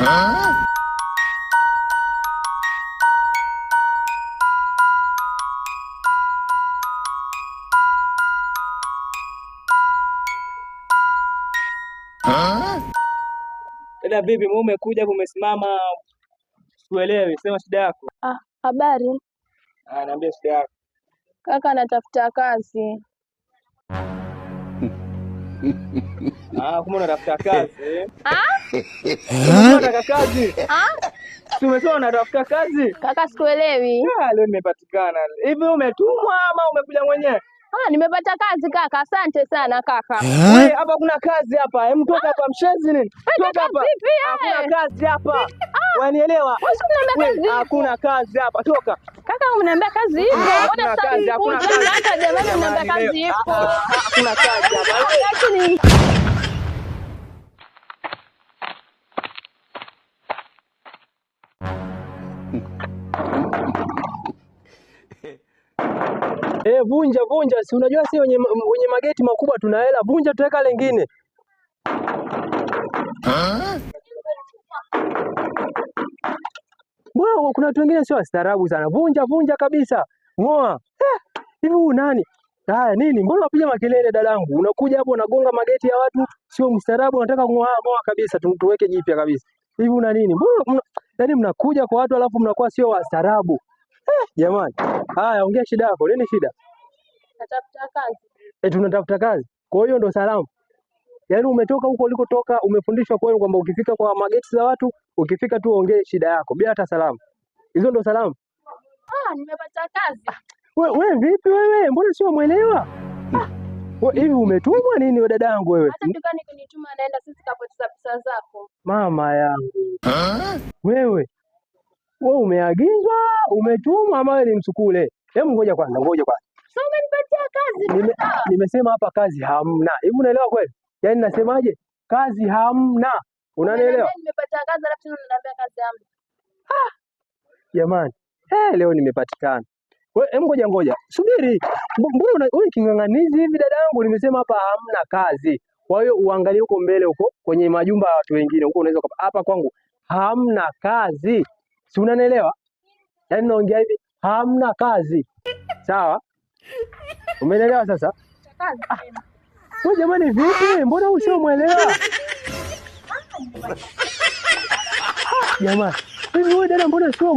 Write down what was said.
Dada vipi, umekuja hapo umesimama, sikuelewi. Sema shida yako. Habari. Niambia shida yako. Kaka, natafuta kazi. Kumbe unatafuta kazi? Unataka kazi? Si umesema unatafuta kazi? Kaka, sikuelewi. Leo nimepatikana. Hivi umetumwa ama umekuja mwenyewe? Nimepata kazi kaka, asante sana kaka. Wewe hapa kuna kazi hapa. Hebu toka hapa mshenzi nini? Toka hapa. Hakuna kazi hapa. Wanielewa? Hakuna kazi hapa. Toka. Kaka, unaniambia kazi ipo. Hakuna kazi, hakuna kazi. Hata jamani unaniambia kazi ipo. Hakuna kazi hapa. Vunja, si unajua si wenye mageti makubwa tuna hela. Vunja tuweka lengine. Bwana, kuna watu wengine sio wastaarabu sana. Vunja kabisa. Ngoa. Hivi nani? Haya nini? Mbona unapiga makelele dadangu? Unakuja hapo unagonga mageti ya watu, sio mstaarabu, unataka ngoa kabisa, tuweke jipya kabisa. Hivi una nini? Mbona yaani mnakuja kwa watu alafu mnakuwa sio wastaarabu? Jamani. Haya, ongea shida yako. Nini shida? Natafuta kazi. Tunatafuta kazi. Kwa hiyo ndo salamu. Yaani umetoka huko ulikotoka, umefundishwa kwenu kwamba ukifika kwa mageti za watu, ukifika tu ongee shida yako bila hata salamu. Hizo ndo salamu? Nimepata kazi. Wewe vipi wewe? Mbona sio mwelewa? Hivi umetumwa nini wewe dadangu wewe? Hata dukani kunituma naenda, sisi kapoteza pesa zako. Mama yangu. Wewe umeagizwa, umetumwa ama wewe ni msukule? Hebu ngoja kwanza. Sasa umenipatia kazi. Nimesema hapa kazi hamna. Hivi unaelewa kweli? Yaani nasemaje? Kazi hamna. Unanielewa? Nimepata kazi alafu unaniambia kazi hamna. Jamani. Leo nimepatikana. Wewe ngoja. Subiri. Mbona wewe king'ang'anizi hivi dadangu? Nimesema hapa hamna kazi. Kwa hiyo uangalie huko mbele huko kwenye majumba ya watu wengine huko unaweza hapa kwangu hamna kazi. Si unanielewa? Yaani naongea hivi hamna kazi. Sawa? Umeelewa sasa? Wewe jamani vipi? Mbona usiomwelewa? Jamani, hivi wewe dada mbona sio